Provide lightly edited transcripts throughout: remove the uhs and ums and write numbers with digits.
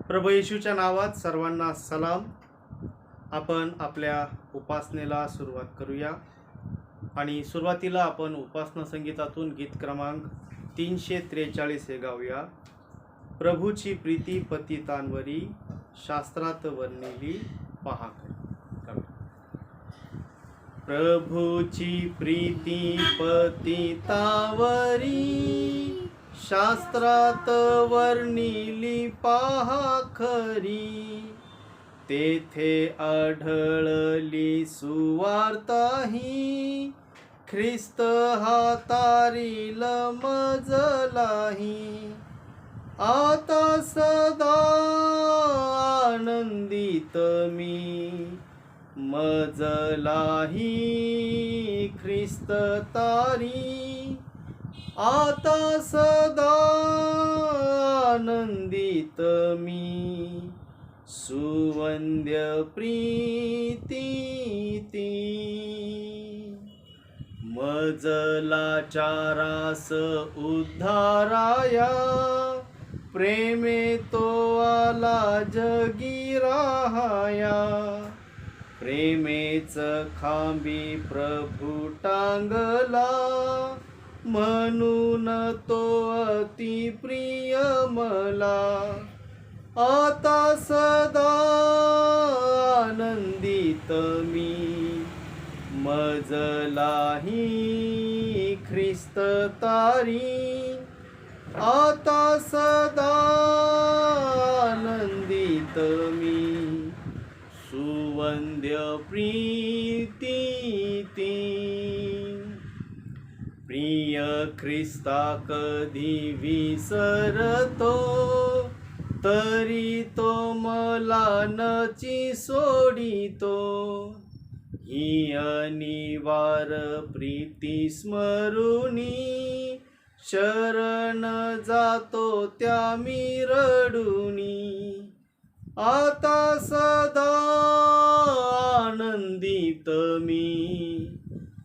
प्रभू येशूच्या नावात सर्वांना सलाम. आपण आपल्या उपासनेला सुरुवात करूया. आणि सुरुवातीला आपण उपासना संगीतातून गीत क्रमांक 343 हे गाऊया. प्रभूची प्रीती पतितांवरी, शास्त्रात वर्णिली पहा. प्रभूची प्रीती पतितावरी, शास्त्रात वर्णिली पहा खरी. तेथे आढळली सुवार्ताही, ख्रिस्त हा तारील मजलाही. आता सदा आनंदित मी, मजलाही ख्रिस्त तारी. आता सदा आनंदित मी, सुवंद्य प्रीती ती. मजलाच्या रास उद्धाराया, प्रेमे तो आला जगी राहाया. प्रेमेच खांबी प्रभू टांगला, म्हणून तो अति प्रिय मला. आता सदा आनंदित मी, मजलाही ख्रिस्त तारी. आता सदा आनंदित मी, सुवंद्य प्रीती ती. प्रिय ख्रिस्ता कधी विसरतो, तरी तो मला नची सोडितो. ही अनिवार प्रीती स्मरुनी, शरण जातो त्या मी रडुनी. आता सदा आनंदित मी,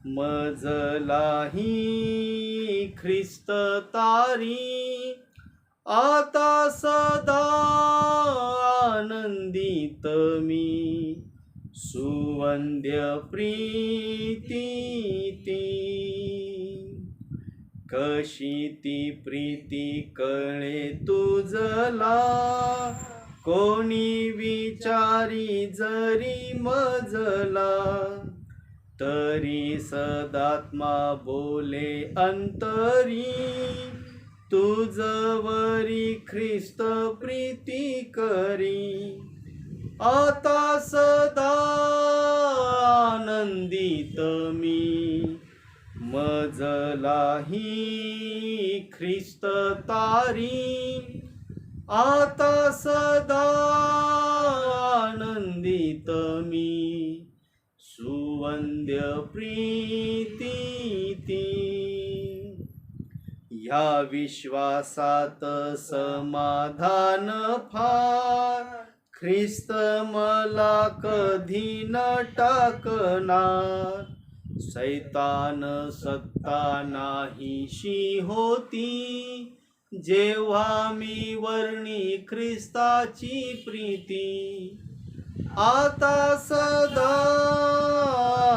मजलाही ख्रिस्त तारी. आता सदा आनंदित मी, सुवंद्य प्रीती ती. कशी ती प्रीती कळे तुझला, कोणी विचारी जरी मजला. तरी सदात्मा बोले अंतरी, तुझवरी ख्रिस्त प्रीती करी. आता सदा आनंदित मी, मजलाही ख्रिस्त तारी. आता सदा आनंदित मी, सुवंद्य प्रीती ती. ह्या विश्वासात समाधान फार, ख्रिस्त मला कधी न टाकणार. सैतान सत्ता नाहीशी होती, जेव्हा मी वर्णी ख्रिस्ताची प्रीती. आता सदा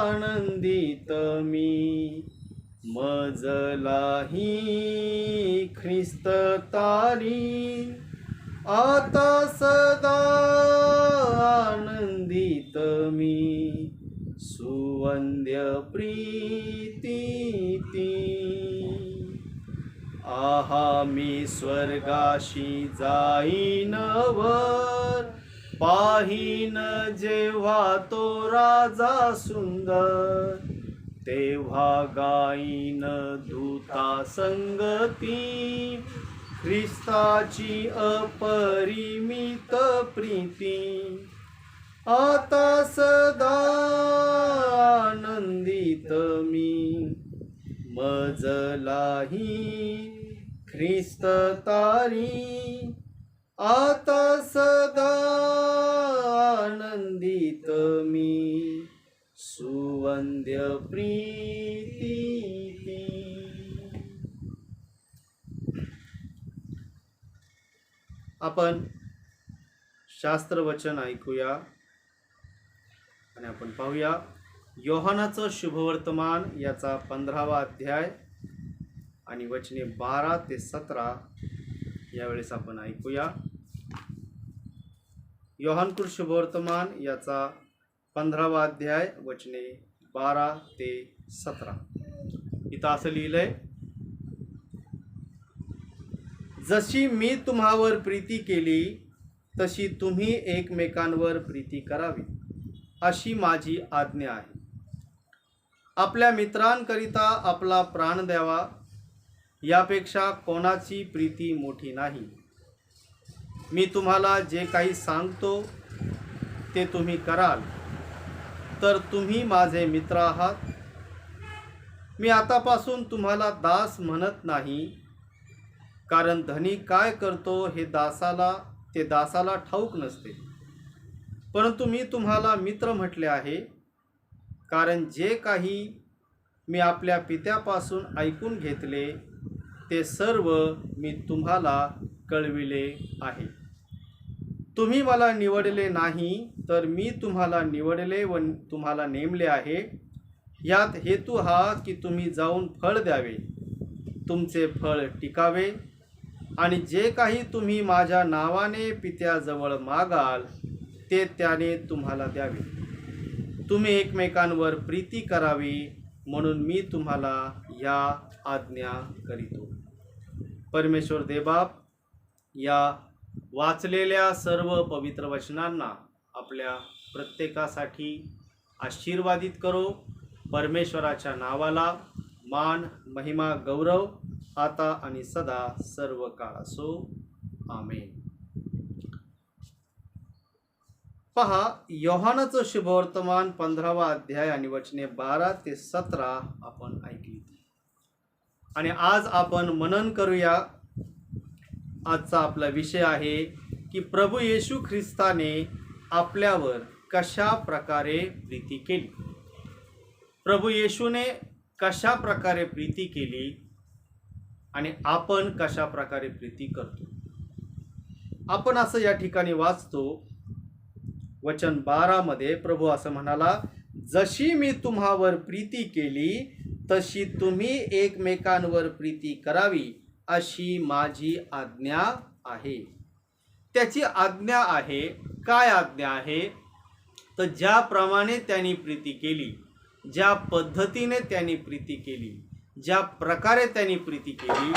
आनंदित मी, मजलाही ख्रिस्त तारी. आता सदा आनंदित मी, सुवंद्य प्रीती ती. आहा मी स्वर्गाशी जाईन वर, पाहीन जेव्हा तो राजा सुंदर. तेव्हा गाईन दूता संगती, ख्रिस्ताची अपरिमित प्रीती. आता सदा आनंदित मी, मजलाही ख्रिस्त तारी. आता सदा आनंदित मी, सुवंद्य प्रीती ती. आपण शास्त्रवचन ऐकूया आणि आपण पाहूया योहानाचं शुभवर्तमान याचा 15वा अध्याय आणि वचने 12 ते 17 यावेळेस आपण ऐकूया. योहानकृत शुभवर्तमान याचा 15वा अध्याय वचने 12 ते 17. इथं असं लिहिलंय, जशी मी तुम्हावर प्रीती केली तशी तुम्ही एकमेकांवर प्रीती करावी, अशी माझी आज्ञा आहे. आपल्या मित्रांकरिता आपला प्राण द्यावा, यापेक्षा कोणाची प्रीती मोठी नाही. मी तुम्हाला जे काही सांगतो ते तुम्ही कराल तर तुम्ही माझे मित्र आहात. मी आतापासून तुम्हाला दास म्हणत नाही, कारण धनी काय करतो हे दासाला ठाऊक नसते. परंतु मी तुम्हाला मित्र म्हटले आहे, कारण जे काही मी आपल्या पित्यापासून ऐकून घेतले ते सर्व मी तुम्हाला कळविले आहे. तुम्ही मला निवडले नाही, तर मी तुम्हाला निवडले व तुम्हाला नेमले आहे. यात हेतू हा की तुम्ही जाऊन फळ द्यावे, तुमचे फळ टिकावे, आणि जे काही तुम्ही माझ्या नावाने पित्याजवळ मागाल ते त्याने तुम्हाला द्यावे. तुम्ही एकमेकांवर प्रीती करावी, म्हणून मी तुम्हाला या आज्ञा करीतो. परमेश्वर देवबाप या वाचलेल्या सर्व पवित्र वचनांना आपल्या प्रत्येकासाठी आशीर्वादित करो. परमेश्वराच्या नावाला मान, महिमा, गौरव आता आणि सदा सर्व काळ असो. आमेन. पहा, योहानाचं शुभवर्तमान 15वा अध्याय आणि वचने 12 ते 17 आपण ऐकली आणि आज आपण मनन करूया. आजचा आपला विषय आहे की प्रभू येशू ख्रिस्ताने आपल्यावर कशा प्रकारे प्रीती केली. प्रभू येशूने कशा प्रकारे प्रीती केली आणि आपण कशा प्रकारे प्रीती करतो. आपण असं या ठिकाणी वाचतो, वचन 12 मध्ये प्रभू असं म्हणाला, जशी मी तुम्हावर प्रीती केली तशी तुम्ही एकमेकांवर प्रीती करावी, अशी माझी आज्ञा आहे. त्याची आज्ञा आहे. काय आज्ञा आहे? तर ज्याप्रमाणे त्यांनी प्रीती केली, ज्या पद्धतीने त्यांनी प्रीती केली, ज्या प्रकारे त्यांनी प्रीती केली,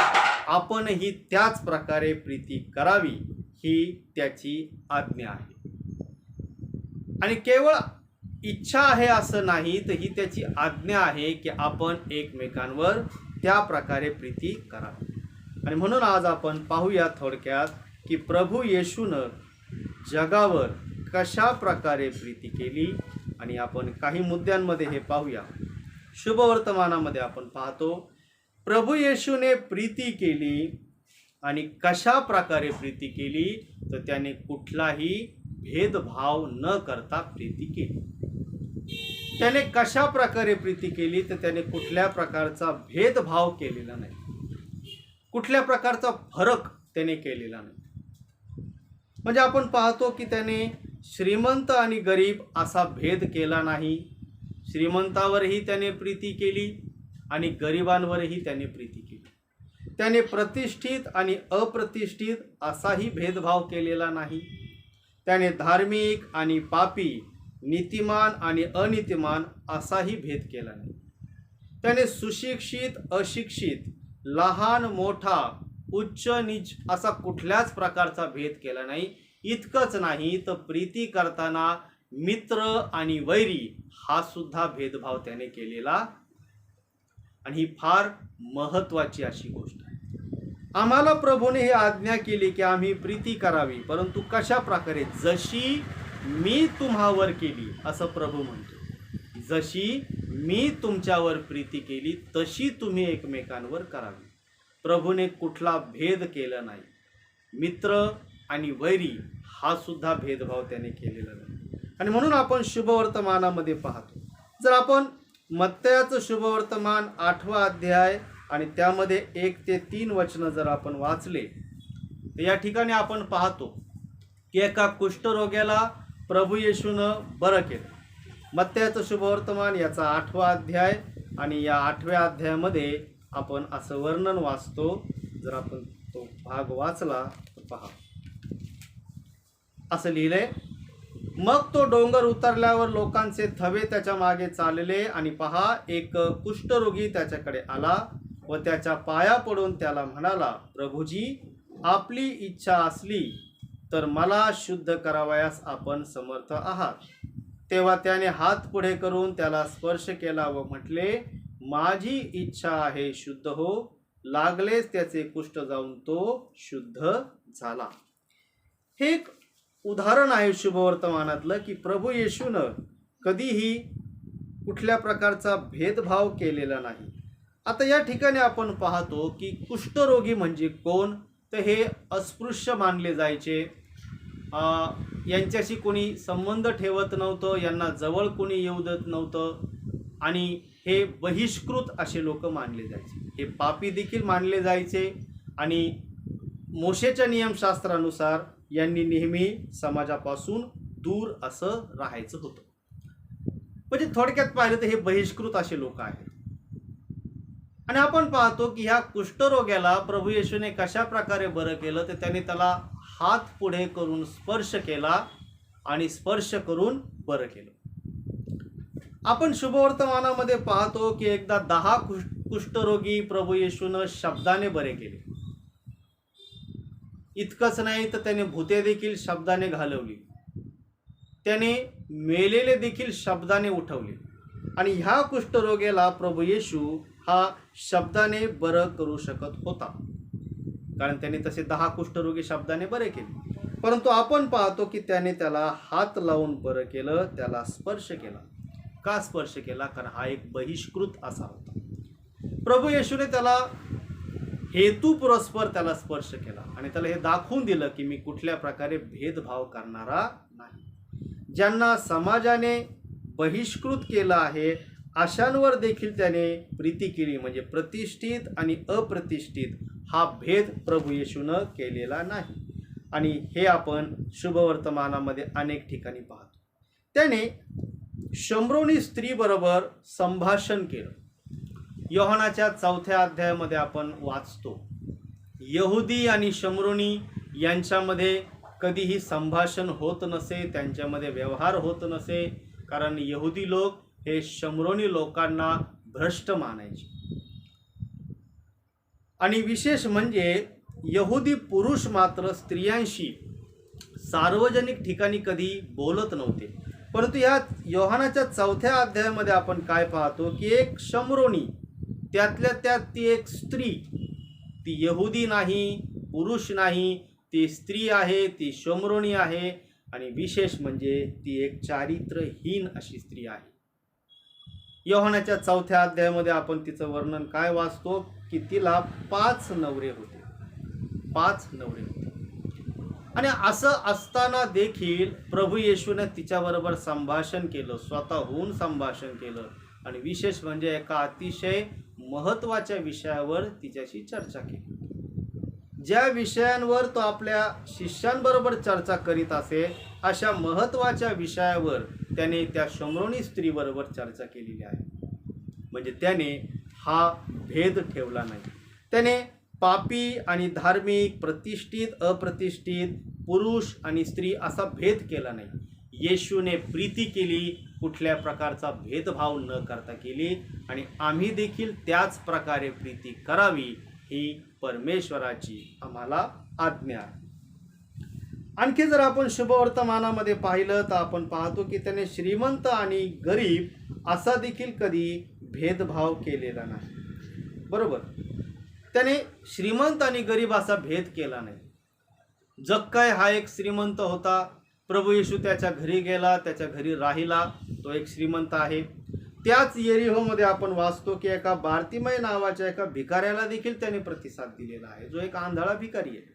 आपणही त्याच प्रकारे प्रीती करावी, ही त्याची आज्ञा आहे. आणि केवळ इच्छा आहे असं नाही, तर ही त्याची आज्ञा आहे की आपण एकमेकांवर त्या प्रकारे प्रीती करावी. आणि म्हणून आज आपण पाहूया थोडक्यात की प्रभू येशूनं जगावर कशा प्रकारे प्रीती केली आणि आपण काही मुद्द्यांमध्ये हे पाहूया. शुभवर्तमानामध्ये आपण पाहतो, प्रभू येशूने प्रीती केली आणि कशा प्रकारे प्रीती केली, तर त्याने कुठलाही भेदभाव न करता प्रीती केली. त्याने कशा प्रकारे प्रीती केली, तर त्याने कुठल्या प्रकारचा भेदभाव केलेला नाही, कुठल्या प्रकारचा फरक त्याने केलेला नाही. म्हणजे आपण पाहतो की त्याने श्रीमंत आणि गरीब असा भेद केला नाही. श्रीमंतावरही त्याने प्रीती केली आणि गरिबांवरही त्याने प्रीती केली. त्याने प्रतिष्ठित आणि अप्रतिष्ठित असाही भेदभाव केलेला नाही. त्याने धार्मिक आणि पापी, नीतिमान आणि अनीतिमान असाही भेद केला नाही. त्याने सुशिक्षित, अशिक्षित, लहान मोठा, उच्च नीच असा कुठल्याच प्रकारचा भेद केला नाही. इतकंच नाही तर प्रीती करताना मित्र आणि वैरी हा सुद्धा भेदभाव त्याने केलेला. आणि ही फार महत्त्वाची अशी गोष्ट आहे. आम्हाला प्रभूने ही आज्ञा केली की आम्ही प्रीती करावी, परंतु कशा प्रकारे? जशी मी तुम्हावर केली, असं प्रभू म्हणतो. जशी मी तुमच्यावर प्रीती केली तशी तुम्ही एकमेकांवर करावी. प्रभूने कुठला भेद केला नाही. मित्र आणि वैरी हा सुद्धा भेदभाव त्याने केलेला नाही. आणि म्हणून आपण शुभवर्तमानामध्ये पाहतो, जर आपण मत्तयाचं शुभवर्तमान 8वा अध्याय आणि त्यामध्ये 1 ते 3 वचनं जर आपण वाचले, तर या ठिकाणी आपण पाहतो की एका कुष्ठरोग्याला प्रभू येशूनं बरं केलं. मत्तयाचं शुभवर्तमान याचा 8वा अध्याय, आणि या 8व्या अध्यायामध्ये आपण असं वर्णन वाचतो. जर आपण तो भाग वाचला तर पहा, असं लिहिलंय, मग तो डोंगर उतरल्यावर लोकांचे थवे त्याच्या मागे चालले, आणि पहा, एक कुष्ठरोगी त्याच्याकडे आला व त्याच्या पाया पडून त्याला म्हणाला, प्रभुजी, आपली इच्छा असली तर मला शुद्ध करावयास आपण समर्थ आहात. तेव्हा त्याने हात पुढे करून त्याला स्पर्श केला व म्हटले, माझी इच्छा आहे, शुद्ध हो. लागलेच त्याचे कुष्ठ जाऊन तो शुद्ध झाला. हे एक उदाहरण आहे शुभवर्तमानातलं, की प्रभू येशूनं कधीही कुठल्या प्रकारचा भेदभाव केलेला नाही. आता या ठिकाणी आपण पाहतो की कुष्ठरोगी म्हणजे कोण, तर हे अस्पृश्य मानले जायचे. यांच्याशी कोणी संबंध ठेवत नव्हतं, यांना जवळ कोणी येऊ देत नव्हतं, आणि हे बहिष्कृत असे लोक मानले जायचे. हे पापी देखील मानले जायचे, आणि मोशेच्या नियमशास्त्रानुसार यांनी नेहमी समाजापासून दूर असं राहायचं होतं. म्हणजे थोडक्यात पाहिलं तर हे बहिष्कृत असे लोक आहेत. आणि आपण पाहतो की ह्या कुष्ठरोग्याला प्रभू येशूने कशा प्रकारे बरं केलं, तर त्याने त्याला हात पुढे करून स्पर्श केला आणि स्पर्श करून बरं केलं. आपण शुभवर्तमानामध्ये पाहतो की एकदा 10 कुष्ठरोगी प्रभू येशूनं शब्दाने बरे केले. इतकंच नाही तर त्याने भूते देखील शब्दाने घालवली, त्याने मेलेले देखील शब्दाने उठवले, आणि ह्या कुष्ठरोग्याला प्रभू येशू हा शब्दाने बरं करू शकत होता, कारण त्याने तसे 10 कुष्ठरोगी शब्दाने बरे केले. परंतु आपण पाहतो की त्याने त्याला हात लावून बरं केलं, त्याला स्पर्श केला. का स्पर्श केला? कारण हा एक बहिष्कृत असा होता. प्रभू येशूने त्याला हेतू पुरस्पर त्याला स्पर्श केला, आणि त्याला हे दाखवून दिलं की मी कुठल्या प्रकारे भेदभाव करणारा नाही. ज्यांना समाजाने बहिष्कृत केलं आहे अशांवर देखील त्याने प्रीती केली. म्हणजे प्रतिष्ठित आणि अप्रतिष्ठित हा भेद प्रभू येशूनं केलेला नाही. आणि हे आपण शुभवर्तमानामध्ये अनेक ठिकाणी पाहतो. त्याने शम्रोनी स्त्रीबरोबर संभाषण केलं. योहानाच्या 4थ्या अध्यायामध्ये आपण वाचतो, यहुदी आणि शम्रोनी यांच्यामध्ये कधीही संभाषण होत नसे, त्यांच्यामध्ये व्यवहार होत नसे, कारण यहुदी लोक हे शम्रोनी लोकांना भ्रष्ट मानायचे. आणि विशेष म्हणजे यहुदी पुरुष मात्र स्त्रियांशी सार्वजनिक ठिकाणी कधी बोलत नव्हते. परंतु या योहानाच्या 4थ्या अध्यायामध्ये आपण काय पाहतो की एक शम्रोनी, त्यातल्या त्यात ती एक स्त्री, ती यहुदी नाही, पुरुष नाही, ती स्त्री आहे, ती शम्रोनी आहे, आणि विशेष म्हणजे ती एक चारित्र्यहीन अशी स्त्री आहे. योहानाच्या 4थ्या अध्यायामध्ये आपण तिचं वर्णन काय वाचतो की तिला 5 नवरे होते. 5 नवरे होते. आणि असं असताना देखील प्रभू येशूने तिच्याबरोबर संभाषण केलं, स्वतःहून संभाषण केलं, आणि विशेष म्हणजे एका अतिशय महत्त्वाच्या विषयावर तिच्याशी चर्चा केली. ज्या विषयांवर तो आपल्या शिष्यांबरोबर चर्चा करीत असे अशा महत्त्वाच्या विषयावर त्याने त्या शम्रोनी स्त्रीबरोबर चर्चा केलेली आहे. म्हणजे त्याने हा भेद ठेवला नाही. त्याने पापी आणि धार्मिक, प्रतिष्ठित अप्रतिष्ठित, पुरुष आणि स्त्री असा भेद केला नाही. येशूने प्रीती केली, कुठल्या प्रकारचा भेदभाव न करता केली, आणि आम्ही देखील त्याच प्रकारे प्रीती करावी ही परमेश्वराची आम्हाला आज्ञा आहे. आणखी जर आपण शुभवर्तमानामध्ये पाहिलं तर आपण पाहतो की त्याने श्रीमंत आणि गरीब असा देखील कधी भेदभाव केलेला नाही. बरोबर, त्याने श्रीमंत आणि गरीब असा भेद केला नाही. जक्काय हा एक श्रीमंत होता, प्रभू येशू त्याच्या घरी गेला, त्याच्या घरी राहिला, तो एक श्रीमंत आहे. त्याच येरिहोमध्ये आपण वाचतो की एका बार्तिमय नावाच्या एका भिकाऱ्याला देखील त्याने प्रतिसाद दिलेला आहे, जो एक आंधळा भिकारी आहे.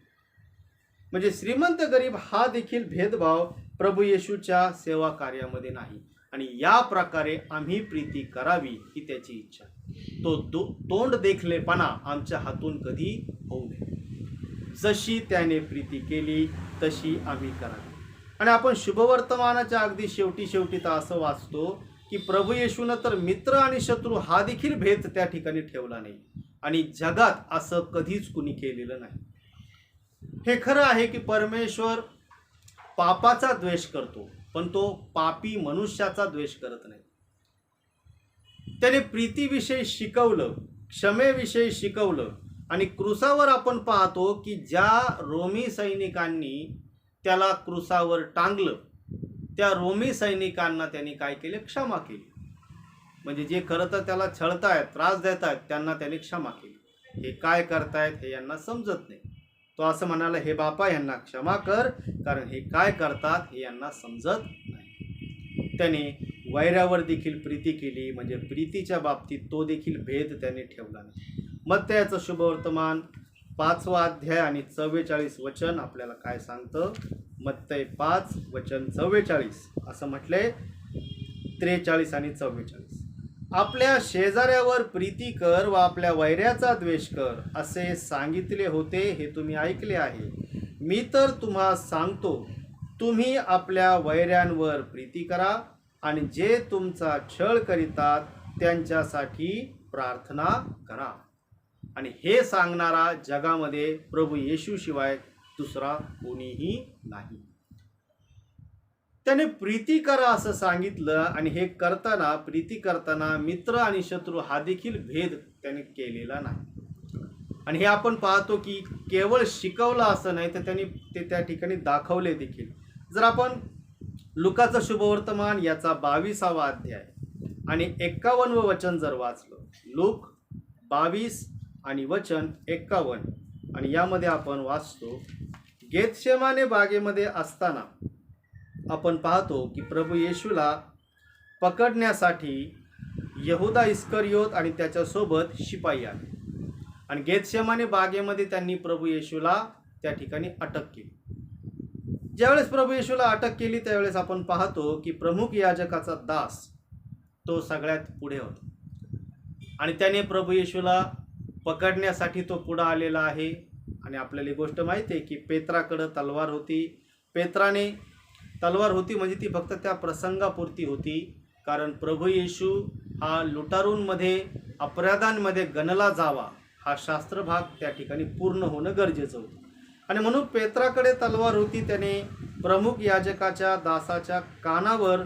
म्हणजे श्रीमंत गरीब हा देखील भेदभाव प्रभू येशूच्या सेवा कार्यामध्ये नाही. आणि या प्रकारे आम्ही प्रीती करावी ही त्याची इच्छा. तो तोंड देखलेपणा आमच्या हातून कधी होऊ नये. जशी त्याने प्रीती केली तशी आम्ही करावी. आणि आपण शुभवर्तमानाच्या अगदी शेवटी तर असं वाचतो की प्रभू येशूनं तर मित्र आणि शत्रू हा देखील भेद त्या ठिकाणी ठेवला नाही, आणि जगात असं कधीच कुणी केलेलं नाही. हे खरं आहे की परमेश्वर पापाचा द्वेष करतो, पण तो पापी मनुष्याचा द्वेष करत नाही. त्याने प्रीतीविषयी शिकवलं, क्षमेविषयी शिकवलं, आणि क्रूसावर आपण पाहतो की ज्या रोमी सैनिकांनी त्याला क्रूसावर टांगलं, त्या रोमी सैनिकांना त्यांनी काय केले? क्षमा केली. म्हणजे जे खरं तर त्याला छळतायत, त्रास देत आहेत, त्यांना त्यांनी क्षमा केली. हे काय करतायत हे यांना समजत नाही. तो असं म्हणाला, हे बापा यांना क्षमा कर, कारण हे काय करतात हे यांना समजत नाही. त्याने वैरावर देखील प्रीती केली, म्हणजे प्रीतीच्या बाबतीत तो देखील भेद त्याने ठेवला नाही. मत्तयाचं शुभवर्तमान 5वा अध्याय आणि 44 वचन आपल्याला काय सांगतं? मत्तय 5 वचन 44 असं म्हटलंय, 43 आणि 44. आपल्या शेजाऱ्यावर प्रीती कर व आपल्या वैऱ्याचा द्वेष कर असे सांगितले होते, हे तुम्ही ऐकले आहे. मी तर तुम्हा सांगतो, तुम्ही आपल्या वैऱ्यांवर प्रीती करा आणि जे तुमचा छळ करीतात त्यांच्यासाठी प्रार्थना करा. आणि हे सांगणारा जगामध्ये प्रभू येशू शिवाय दुसरा कोणीही नाही. त्याने प्रीती करा असं सांगितलं, आणि हे करताना, प्रीती करताना मित्र आणि शत्रू हा देखील भेद त्याने केलेला नाही. आणि हे आपण पाहतो की केवळ शिकवलं असं नाही, तर त्यांनी ते त्या ठिकाणी दाखवले देखील. जर आपण लुकाचं शुभवर्तमान याचा 22वा अध्याय आणि 51वं वचन जर वाचलं, लूक 22 आणि वचन 51, आणि यामध्ये आपण वाचतो, गेतशेमाने बागेमध्ये असताना आपण पाहतो की प्रभू येशूला पकडण्यासाठी यहुदा इस्करियोत आणि त्याच्यासोबत शिपाई आले, आणि गेतशेमाने बागेमध्ये त्यांनी प्रभू येशूला त्या ठिकाणी अटक केली. ज्यावेळेस प्रभू येशूला अटक केली त्यावेळेस आपण पाहतो की प्रमुख याजकाचा दास तो सगळ्यात पुढे होता, आणि त्याने प्रभू येशूला पकडण्यासाठी तो पुढे आलेला आहे. आणि आपल्याला ही गोष्ट माहिती आहे की पेत्राकडे तलवार होती. पेत्राने तलवार होती म्हणजे ती फक्त त्या प्रसंगापुरती होती, कारण प्रभू येशू हा लुटारूंमध्ये, अपराधांमध्ये गणला जावा हा शास्त्रभाग त्या ठिकाणी पूर्ण होणं गरजेचं होतं. आणि म्हणून पेत्राकडे तलवार होती. त्याने प्रमुख याजकाच्या दासाच्या कानावर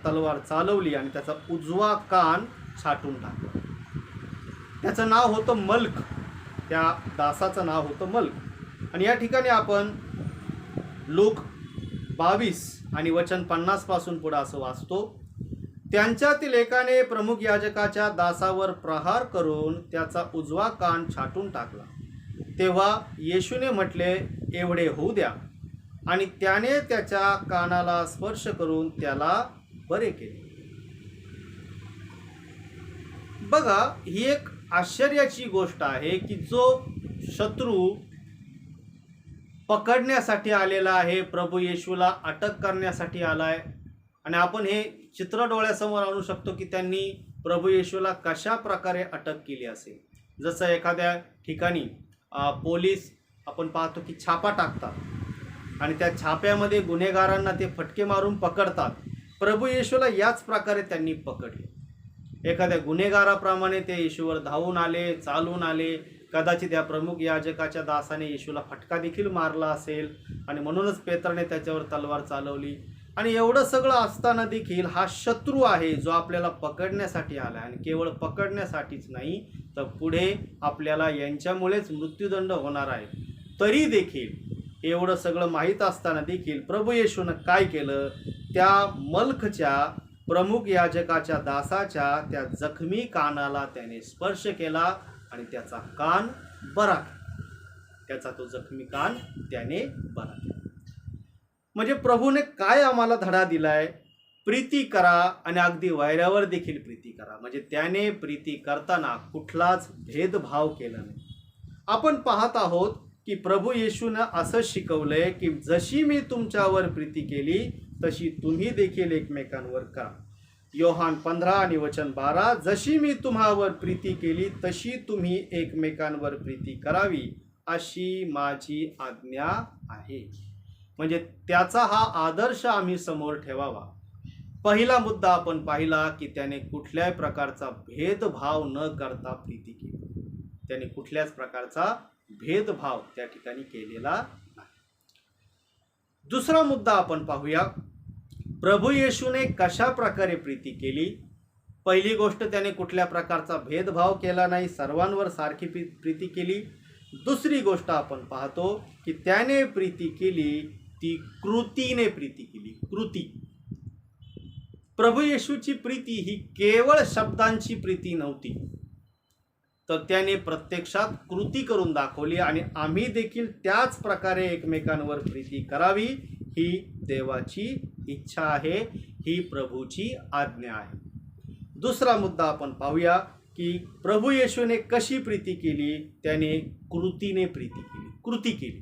तलवार चालवली आणि त्याचा उजवा कान छाटून टाकला. त्याचं नाव होतं मल्क, त्या दासाचं नाव होतं मल्क. आणि या ठिकाणी आपण लूक 22 आणि वचन 50 पासून पुढे असं वाचतो, त्यांच्यातील एकाने प्रमुख याजकाच्या दासावर प्रहार करून त्याचा उजवा कान छाटून टाकला. तेव्हा येशूने म्हटले, एवढे होऊ द्या, आणि त्याने त्याच्या कानाला स्पर्श करून त्याला बरे केले. बघा, ही एक आश्चर्याची गोष्ट आहे की जो शत्रू पकडण्यासाठी आलेला आहे, प्रभू येशूला अटक करण्यासाठी आलाय, आणि आपण हे चित्र डोळ्यासमोर आणू शकतो की त्यांनी प्रभू येशूला कशा प्रकारे अटक केली असेल. जसं एखाद्या ठिकाणी पोलीस आपण पाहतो की छापा टाकतात आणि त्या छाप्यामध्ये गुन्हेगारांना ते फटके मारून पकडतात. प्रभू येशूला याच प्रकारे त्यांनी पकडले. एखाद्या गुन्हेगाराप्रमाणे ते येशूवर धावून आले, चालून आले. कदाचित या प्रमुख याजकाच्या दासाने येशूला फटका देखील मारला असेल, आणि म्हणूनच पेत्राने त्याच्यावर तलवार चालवली. आणि एवढं सगळं असताना देखील हा शत्रू आहे जो आपल्याला पकडण्यासाठी आला, आणि केवळ पकडण्यासाठीच नाही तर पुढे आपल्याला यांच्यामुळेच मृत्यूदंड होणार आहे. तरी देखील एवढं सगळं माहीत असताना देखील प्रभू येशूनं काय केलं? त्या मल्खच्या, प्रमुख याजकाच्या दासाच्या त्या जखमी कानाला त्याने स्पर्श केला आणि त्याचा कान बरा केला. त्याचा तो जखमी कान त्याने बरा केला. म्हणजे प्रभूने काय आम्हाला धडा दिलाय? प्रीती करा आणि अगदी वैरावर देखील प्रीती करा. म्हणजे त्याने प्रीती करताना कुठलाच भेदभाव केला नाही. आपण पाहत आहोत की प्रभू येशूनं असं शिकवलंय की जशी मी तुमच्यावर प्रीती केली तशी तुम्ही देखील एकमेकांवर करा. योहान 15 आणि वचन 12, जशी मी तुम्हावर प्रीती केली तशी तुम्ही एकमेकांवर प्रीती करावी. अशी माझी आज्ञा आहे. म्हणजे त्याचा हा आदर्श आम्ही समोर ठेवावा. पहिला मुद्दा आपण पाहिला की त्याने कुठल्याही प्रकारचा भेदभाव न करता प्रीती केली. त्याने कुठल्याच प्रकारचा भेदभाव त्या ठिकाणी केलेला नाही. दुसरा मुद्दा आपण पाहूया, प्रभू येशूने कशा प्रकारे प्रीती केली. पहिली गोष्ट, त्याने कुठल्या प्रकारचा भेदभाव केला नाही, सर्वांवर सारखी प्रीती केली. दुसरी गोष्ट आपण पाहतो की त्याने प्रीती केली ती कृतीने प्रीती केली. कृती. प्रभू येशूची प्रीती ही केवळ शब्दांची प्रीती नव्हती, तर त्याने प्रत्यक्षात कृती करून दाखवली आणि आम्ही देखील त्याच प्रकारे एकमेकांवर प्रीती करावी ही देवाची इच्छा आहे, ही प्रभूची आज्ञा आहे. दुसरा मुद्दा आपण पाहूया की प्रभू येशूने कशी प्रीती केली. त्याने कृतीने प्रीती केली, कृती केली.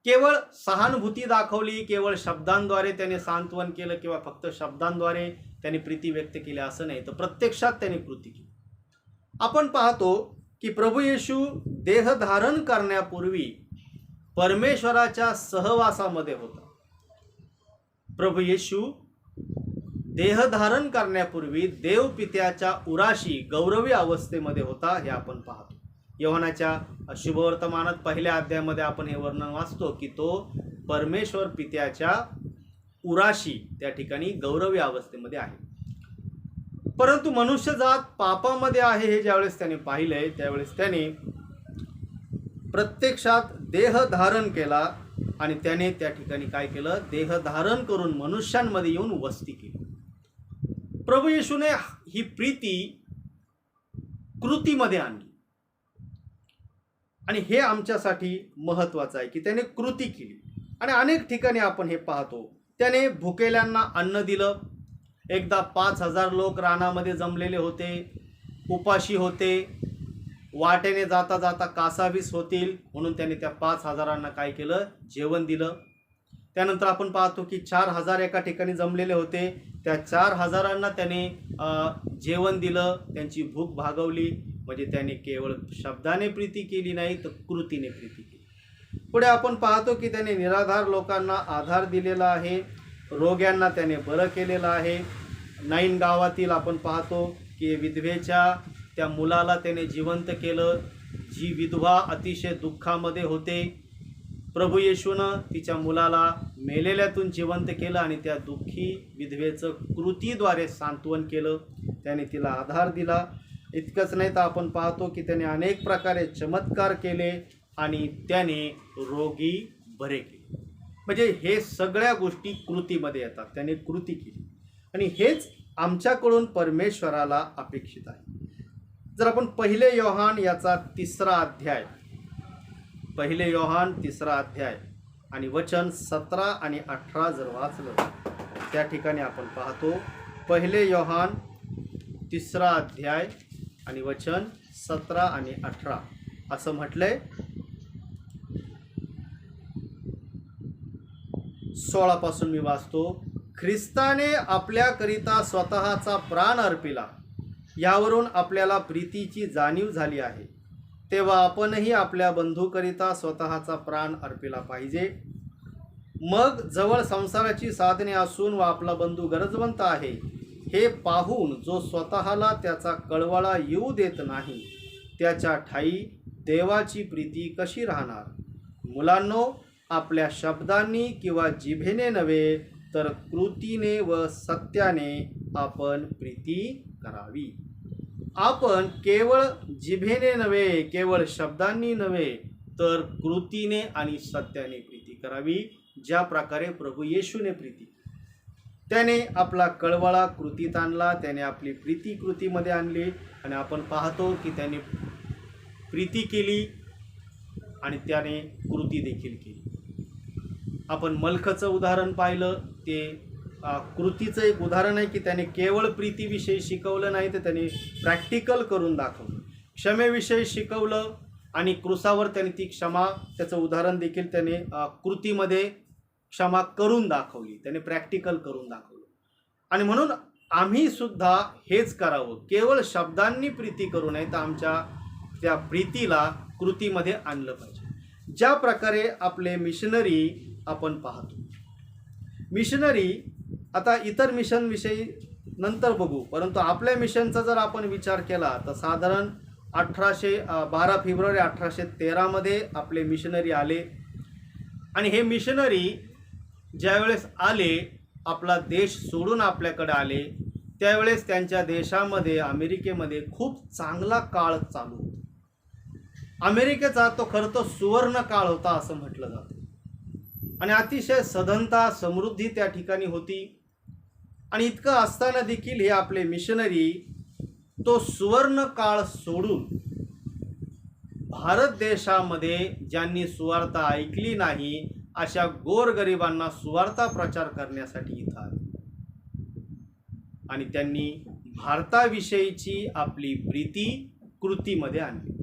केवळ सहानुभूती दाखवली, केवळ शब्दांद्वारे त्याने सांत्वन केलं किंवा फक्त शब्दांद्वारे त्याने प्रीती व्यक्त केली असं नाही, तर प्रत्यक्षात त्याने कृती केली. आपण पाहतो की प्रभू येशू देह धारण करण्यापूर्वी परमेश्वराच्या सहवासामध्ये होता. प्रभू येशू देह धारण करण्यापूर्वी देव पित्याच्या उराशी गौरवी अवस्थेमध्ये होता, हे आपण पाहतो. योहानाच्या शुभवर्तमानात पहिल्या अध्यायामध्ये आपण हे वर्णन वाचतो की तो परमेश्वर पित्याच्या उराशी त्या ठिकाणी गौरवी अवस्थेमध्ये आहे. परंतु मनुष्यजात पापामध्ये आहे हे ज्यावेळेस त्याने पाहिलंय, त्यावेळेस त्याने प्रत्यक्षात देह धारण केला आणि त्याने त्या ठिकाणी काय केलं, देह धारण करून मनुष्यांमध्ये येऊन वस्ती केली. प्रभू येशूने ही प्रीती कृतीमध्ये आणली आणि हे आमच्यासाठी महत्त्वाचं आहे की त्याने कृती केली. आणि अनेक ठिकाणी आपण हे पाहतो, त्याने भुकेल्यांना अन्न दिलं. एकदा 5,000 लोक रानामध्ये जमलेले होते, उपाशी होते, वाटेने जाता जाता कासावीस होतील म्हणून त्याने त्या 5,000 काय केलं, जेवण दिलं. त्यानंतर आपण पाहतो की 4,000 एका ठिकाणी जमलेले होते, त्या 4,000 त्याने जेवण दिलं, त्यांची भूक भागवली. म्हणजे त्याने केवळ शब्दाने प्रीती केली नाही, तर कृतीने प्रीती केली. पुढे आपण पाहतो की त्याने निराधार लोकांना आधार दिलेला आहे, रोग्यांना त्याने बरं केलेलं आहे. नाईन गावातील आपण पाहतो की विधवेच्या त्या मुलाला त्याने जिवंत केलं. जी विधवा अतिशय दुःखामध्ये होते, प्रभू येशूनं तिच्या मुलाला मेलेल्यातून जिवंत केलं आणि त्या दुःखी विधवेचं कृतीद्वारे सांत्वन केलं, त्याने तिला आधार दिला. इतकंच नाही तर आपण पाहतो की त्याने अनेक प्रकारे चमत्कार केले आणि त्याने रोगी बरे केले. म्हणजे हे सगळ्या गोष्टी कृतीमध्ये येतात, त्याने कृती केली आणि हेच आमच्याकडून परमेश्वराला अपेक्षित आहे. जर आपण पहिले योहान याचा 3रा अध्याय, पहिले योहान 3रा अध्याय आणि वचन 17 आणि 18 जर वाचलं, त्या ठिकाणी आपण पाहतो पहिले योहान 3रा अध्याय आणि वचन 17 आणि 18 असं म्हटलंय. 16 पासून मी वाचतो. ख्रिस्ताने आपल्याकरिता स्वतःचा प्राण अर्पिला, यावरून आपल्याला प्रीतीची जाणीव झाली आहे. तेव्हा आपणही आपल्या बंधूकरिता स्वतःचा प्राण अर्पिला पाहिजे. मग जवळ संसाराची साधने असून व आपला बंधू गरजवंत आहे हे पाहून जो स्वतःला त्याचा कळवळा येऊ देत नाही, त्याच्या ठाई देवाची प्रीती कशी राहणार. मुलांनो, आपल्या शब्दांनी किंवा जिभेने नव्हे तर कृतीने व सत्याने आपण प्रीती करावी. आपण केवळ जिभेने नव्हे, केवळ शब्दांनी नव्हे तर कृतीने आणि सत्याने प्रीती करावी, ज्या प्रकारे प्रभू येशूने प्रीती केली. त्याने आपला कळवळा कृतीत आणला, त्याने आपली प्रीती कृतीमध्ये आणली आणि आपण पाहतो की त्याने प्रीती केली आणि त्याने कृती देखील केली. आपण मलखचं उदाहरण पाहिलं, ते कृतीचं एक उदाहरण आहे की त्याने केवळ प्रीतीविषयी शिकवलं नाही, तर त्याने प्रॅक्टिकल करून दाखवलं. क्षमेविषयी शिकवलं आणि क्रुसावर त्याने ती क्षमा, त्याचं उदाहरण देखील त्याने कृतीमध्ये क्षमा करून दाखवली, त्याने प्रॅक्टिकल करून दाखवलं. आणि म्हणून आम्ही सुद्धा हेच करावं, केवळ शब्दांनी प्रीती करू नये तर आमच्या त्या प्रीतीला कृतीमध्ये आणलं पाहिजे. ज्या प्रकारे आपले मिशनरी आपण पाहतो, मिशनरी आता इतर मिशनविषयी नंतर बघू, परंतु आपल्या मिशनचा जर आपण विचार केला तर साधारण 12 फेब्रुवारी 1813 मध्ये आपले मिशनरी आले. आणि हे मिशनरी ज्यावेळेस आले, आपला देश सोडून आपल्याकडे आले, त्यावेळेस त्यांच्या देशामध्ये अमेरिकेमध्ये खूप चांगला काळ चालू होता. अमेरिकेचा तो खरं तर सुवर्ण काळ होता असं म्हटलं जातं. आणि अतिशय सधनता समृद्धी त्या ठिकाणी होती. आणि इतकं असताना देखील हे आपले मिशनरी तो सुवर्ण काळ सोडून भारत देशामध्ये ज्यांनी सुवार्ता ऐकली नाही अशा गोरगरिबांना सुवार्ता प्रचार करण्यासाठी इथं आले. आणि त्यांनी भारताविषयीची आपली प्रीती कृतीमध्ये आणली.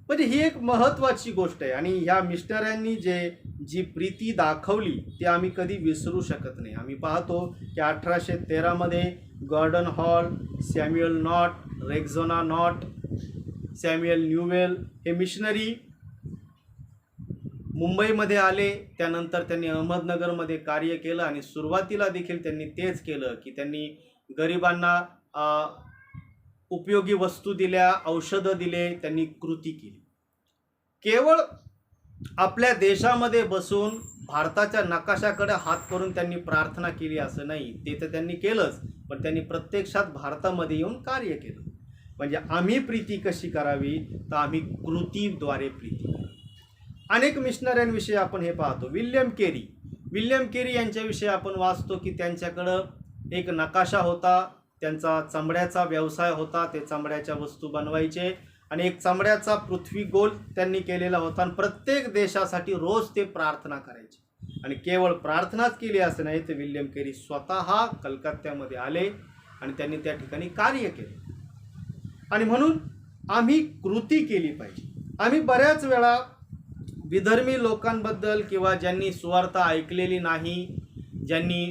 म्हणजे ही एक महत्त्वाची गोष्ट आहे. आणि ह्या मिशनऱ्यांनी जी प्रीती दाखवली ती आम्ही कधी विसरू शकत नाही. आम्ही पाहतो की 1813 मध्ये Gordon Hall, Samuel Nott, Roxana Nott, Samuel Newell हे मिशनरी मुंबईमध्ये आले. त्यानंतर त्यांनी अहमदनगरमध्ये कार्य केलं. आणि सुरुवातीला देखील त्यांनी तेच केलं की त्यांनी गरिबांना उपयोगी वस्तू दिल्या, औषधं दिले, त्यांनी कृती केली. केवळ आपल्या देशामध्ये बसून भारताच्या नकाशाकडे हात करून त्यांनी प्रार्थना केली असं नाही, ते तर त्यांनी केलंच, पण त्यांनी प्रत्यक्षात भारतामध्ये येऊन कार्य केलं. म्हणजे आम्ही प्रीती कशी करावी, तर आम्ही कृतीद्वारे प्रीती करावी. अनेक मिशनऱ्यांविषयी आपण हे पाहतो. विल्यम केरी यांच्याविषयी आपण वाचतो की त्यांच्याकडं एक नकाशा होता, त्यांचा चमड्याचा व्यवसाय होता, ते चमड्याच्या वस्तू बनवायचे. आणि एक चमड्याचा पृथ्वी गोल त्यांनी केलेला होता. आणि प्रत्येक देशासाठी रोज ते प्रार्थना करायचे. आणि केवळ प्रार्थनाच केली असं नाही, तर विल्यम केरी स्वतः कलकत्त्यामध्ये आले आणि त्यांनी त्या ठिकाणी कार्य केले. आणि म्हणून आम्ही कृती केली पाहिजे. आम्ही बऱ्याच वेळा विधर्मी लोकांबद्दल किंवा ज्यांनी सुवार्ता ऐकलेली नाही, ज्यांनी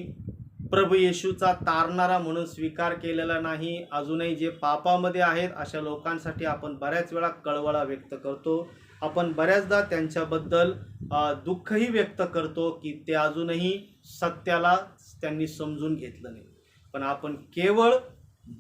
प्रभू येशूचा तारणारा म्हणून स्वीकार केलेला नाही, अजूनही जे पापामध्ये आहेत अशा लोकांसाठी आपण बऱ्याच वेळा कळवळा व्यक्त करतो. आपण बऱ्याचदा त्यांच्याबद्दल दुःखही व्यक्त करतो की ते अजूनही सत्याला त्यांनी समजून घेतलं नाही. पण आपण केवळ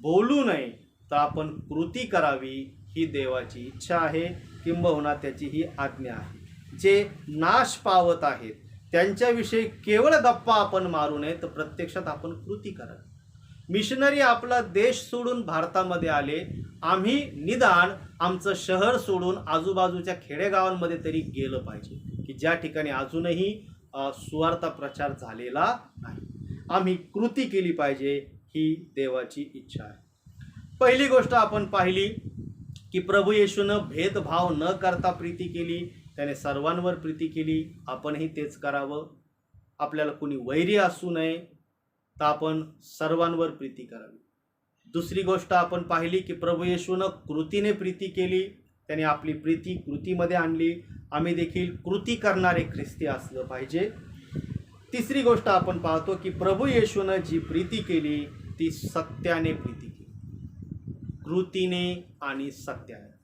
बोलू नये, तर आपण कृती करावी ही देवाची इच्छा आहे, किंबहुना त्याची ही आज्ञा आहे. जे नाश पावत आहेत त्यांच्याविषयी केवळ गप्पा आपण मारू नये, तर प्रत्यक्षात आपण कृती करावी. मिशनरी आपला देश सोडून भारतामध्ये आले. आम्ही निदान आमचं शहर सोडून आजूबाजूच्या खेडेगावांमध्ये तरी गेलं पाहिजे की ज्या ठिकाणी अजूनही सुवार्ता प्रचार झालेला नाही. आम्ही कृती केली पाहिजे, ही देवाची इच्छा आहे. पहिली गोष्ट आपण पाहिली की प्रभू येशूनं भेदभाव न करता प्रीती केली. त्याने सर्वांवर प्रीती केली. आपणही तेच करावं. आपल्याला कोणी वैरी असू नये, तर आपण सर्वांवर प्रीती करावी. दुसरी गोष्ट आपण पाहिली की प्रभू येशूनं कृतीने प्रीती केली. त्याने आपली प्रीती कृतीमध्ये आणली. आम्ही देखील कृती करणारे ख्रिस्ती असलं पाहिजे. तिसरी गोष्ट आपण पाहतो की प्रभू येशूनं जी प्रीती केली ती सत्याने प्रीती केली, कृतीने आणि सत्याने.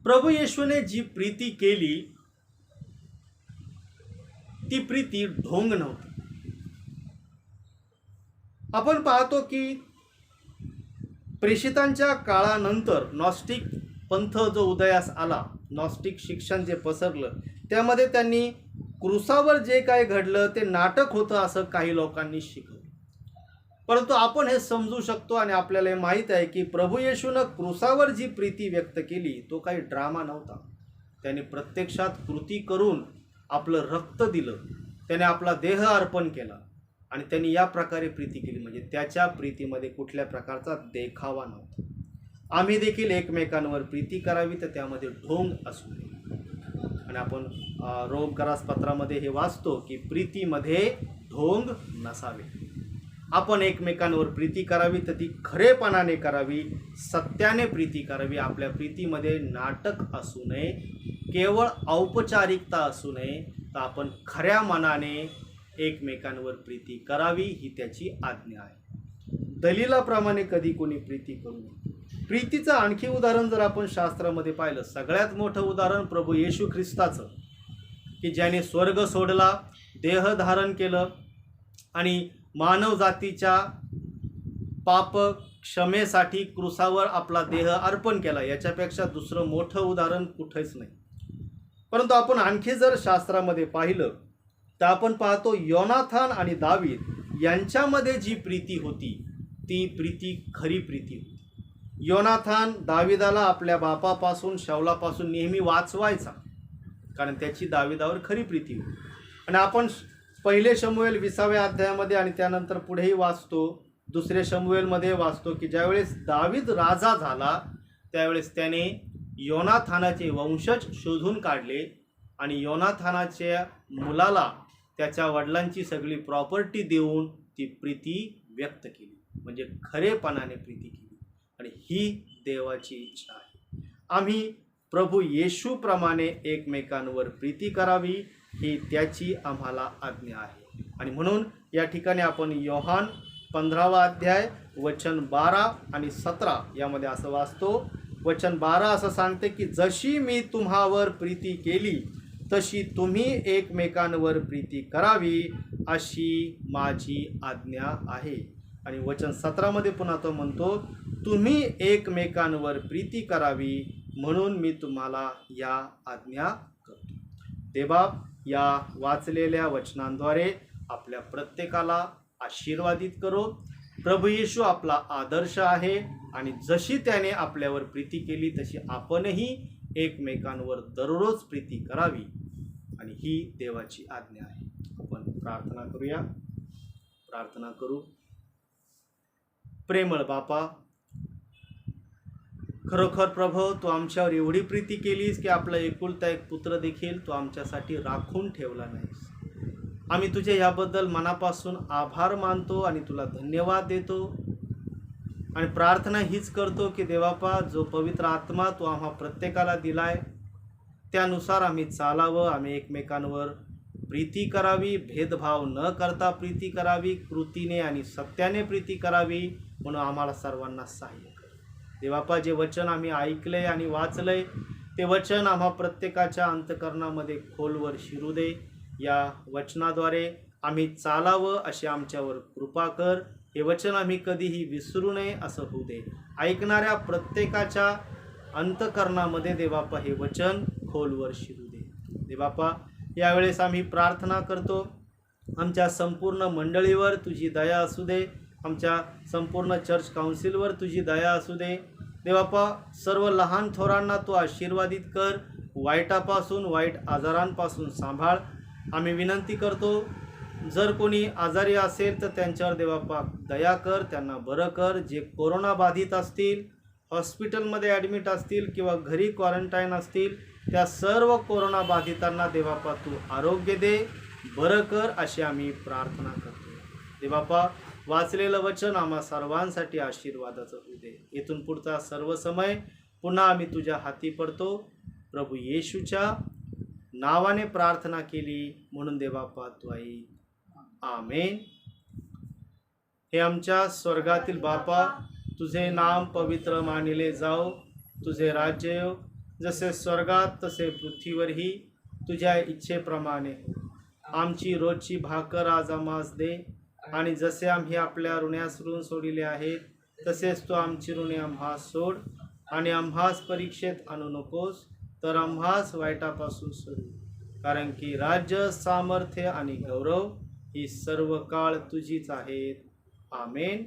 प्रभू येशूने जी प्रीती केली ती प्रीती ढोंग नव्हती. आपण पाहतो की प्रेषितांच्या काळानंतर नॉस्टिक पंथ जो उदयास आला, नॉस्टिक शिक्षण जे पसरलं, त्यामध्ये त्यांनी क्रूसावर जे काय घडलं ते नाटक होतं असं काही लोकांनी शिकवलं. परंतु आपण हे समजू शकतो आणि आपल्याला हे माहीत आहे की प्रभू येशूनं क्रूसावर जी प्रीती व्यक्त केली तो काही ड्रामा नव्हता. त्याने प्रत्यक्षात कृती करून आपलं रक्त दिलं, त्याने आपला देह अर्पण केला आणि त्यांनी या प्रकारे प्रीती केली. म्हणजे त्याच्या प्रीतीमध्ये कुठल्या प्रकारचा देखावा नव्हता. आम्ही देखील एकमेकांवर प्रीती करावी, तर त्यामध्ये ढोंग असू नये. आणि आपण रोमकरास पत्रामध्ये हे वाचतो की प्रीतीमध्ये ढोंग नसावे. आपण एकमेकांवर प्रीती करावी, तर ती खरेपणाने करावी, सत्याने प्रीती करावी. आपल्या प्रीतीमध्ये नाटक असू नये, केवळ औपचारिकता असू नये, तर आपण खऱ्या मनाने एकमेकांवर प्रीती करावी, ही त्याची आज्ञा आहे. दलिलाप्रमाणे कधी कोणी प्रीती करू नये. प्रीतीचं आणखी उदाहरण जर आपण शास्त्रामध्ये पाहिलं, सगळ्यात मोठं उदाहरण प्रभू येशू ख्रिस्ताचं, की ज्याने स्वर्ग सोडला, देह धारण केलं आणि मानव जातीच्या पाप क्षमेसाठी क्रूसावर आपला देह अर्पण केला. याच्यापेक्षा दुसरं मोठं उदाहरण कुठेच नाही. परंतु आपण आणखी जर शास्त्रामध्ये पाहिलं तर आपण पाहतो योनाथान आणि दावीद यांच्यामध्ये जी प्रीती होती ती प्रीती खरी प्रीती होती. योनाथान दाविदाला आपल्या बापापासून, शाऊलापासून नेहमी वाचवायचा, कारण त्याची दाविदावर खरी प्रीती होती. आणि आपण पहिले शमूएल 20व्या अध्यायामध्ये आणि त्यानंतर पुढेही वाचतो, दुसरे शमूएलमध्ये वाचतो की ज्यावेळेस दावीद राजा झाला त्यावेळेस त्याने योनाथानाचे वंशज शोधून काढले आणि योनाथानाच्या मुलाला त्याच्या वडिलांची सगळी प्रॉपर्टी देऊन ती प्रीती व्यक्त केली, म्हणजे खरेपणाने प्रीती केली. आणि ही देवाची इच्छा आहे. आम्ही प्रभू येशूप्रमाणे एकमेकांवर प्रीती करावी, ही त्याची आम्हाला आज्ञा आहे. आणि म्हणून या ठिकाणी आपण योहान 15वा अध्याय वचन 12 आणि 17 यामध्ये असं वाचतो. वचन 12 असं सांगते की जशी मी तुम्हावर प्रीती केली तशी तुम्ही एकमेकांवर प्रीती करावी, अशी माझी आज्ञा आहे. आणि वचन 17 मध्ये पुन्हा तो म्हणतो, तुम्ही एकमेकांवर प्रीती करावी म्हणून मी तुम्हाला या आज्ञा करतो. देवबाप या वाचलेल्या वचनांद्वारे आपल्या प्रत्येकाला आशीर्वादित करो. प्रभू येशू आपला आदर्श आहे आणि जशी त्याने आपल्यावर प्रीती केली तशी आपणही एकमेकांवर दररोज प्रीती करावी, आणि ही देवाची आज्ञा आहे. आपण प्रार्थना करूया. प्रार्थना करू. प्रेमळ बापा, खरोखर प्रभू, तू आमच्यावर एवढी प्रीती केलीस की आपला एकुलता एक पुत्र देखील तू आमच्यासाठी राखून ठेवला नाहीस. आम्ही तुझे याबद्दल मनापासून आभार मानतो आणि तुला धन्यवाद देतो. आणि प्रार्थना हीच करतो की देवापा, जो पवित्र आत्मा तू आम्हा प्रत्येकाला दिलाय त्यानुसार आम्ही चालावं, आम्ही एकमेकांवर प्रीती करावी, भेदभाव न करता प्रीती करावी, कृतीने आणि सत्याने प्रीती करावी, म्हणून आम्हाला सर्वांना सहाय्य कर. देवापा, जे वचन आम्ही ऐकलंय आणि वाचलंय ते वचन आम्हा प्रत्येकाच्या अंतःकरणामध्ये खोलवर शिरू दे. या वचनाद्वारे आम्ही चालावं अशी आमच्यावर कृपा कर. हे वचन आम्ही कधीही विसरू नये असं होऊ दे. ऐकणाऱ्या प्रत्येकाच्या अंतःकरणामध्ये देवापा हे वचन खोलवर शिरू दे. देवापा, यावेळेस आम्ही प्रार्थना करतो, आमच्या संपूर्ण मंडळीवर तुझी दया असू दे, आमच्या संपूर्ण चर्च काउन्सिलवर तुझी दया असू दे. देवापा, सर्व लहान थोरांना तू आशीर्वादित कर, वाईटापासून, वाईट आजारांपासून सांभाळ. आम्ही विनंती करतो, जर कोणी आजारी असेल तर त्यांच्यावर देवापा दया कर, त्यांना बरं कर. जे कोरोना बाधित असतील, हॉस्पिटलमध्ये ॲडमिट असतील किंवा घरी क्वारंटाईन असतील, त्या सर्व कोरोना बाधितांना देवापा तू आरोग्य दे, बरं कर, अशी आम्ही प्रार्थना करतो. देवापा, वाचलेलं वचन आम्हा सर्वांसाठी आशीर्वादाचं होऊ दे. इथून पुढचा सर्व समय पुन्हा आम्ही तुझ्या हाती पडतो. प्रभू येशूच्या नावाने प्रार्थना केली म्हणून देवापा तू ऐक. आमेन. हे आमच्या स्वर्गातील बापा, तुझे नाम पवित्र मानिले जाओ, तुझे राज्य येवो, जसे स्वर्गात तसे पृथ्वीवरही. तुझ्या इच्छेप्रमाणे आमची रोजची भाकर आज आम्हास दे, आणि जसे आम्ही आपल्या ऋण्यास ऋण सोडिले आहेत तसेच तू आमची ऋणे आम्हास सोड, आणि आम्हास परीक्षेत आणू नकोस, तर आम्हास वाईटापासून सोड. कारण की राज्य, सामर्थ्य आणि गौरव ही सर्व काळ तुझीच आहेत. आमेन.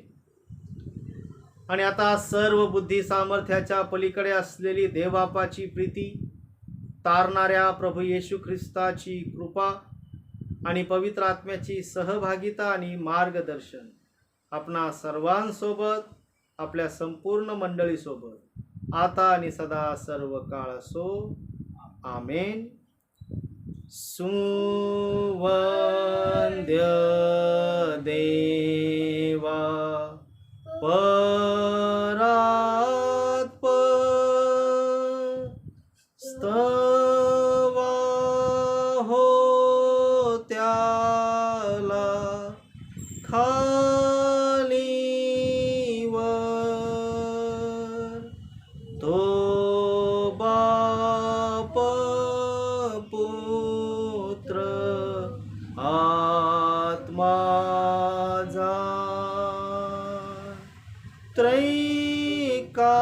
आणि आता सर्व बुद्धी सामर्थ्याच्या पलीकडे असलेली देवबापाची प्रीती, तारणाऱ्या प्रभू येशू ख्रिस्ताची कृपा आणि पवित्र आत्म्याची सहभागिता आणि मार्गदर्शन आपणा सर्वांसोबत, आपल्या संपूर्ण मंडळीसोबत आता आणि सदा सर्व काळ असो. आमेन. सुवंद्य देवा परात्पर, स्तवा हो त्याला खालीवर, त्रैकाला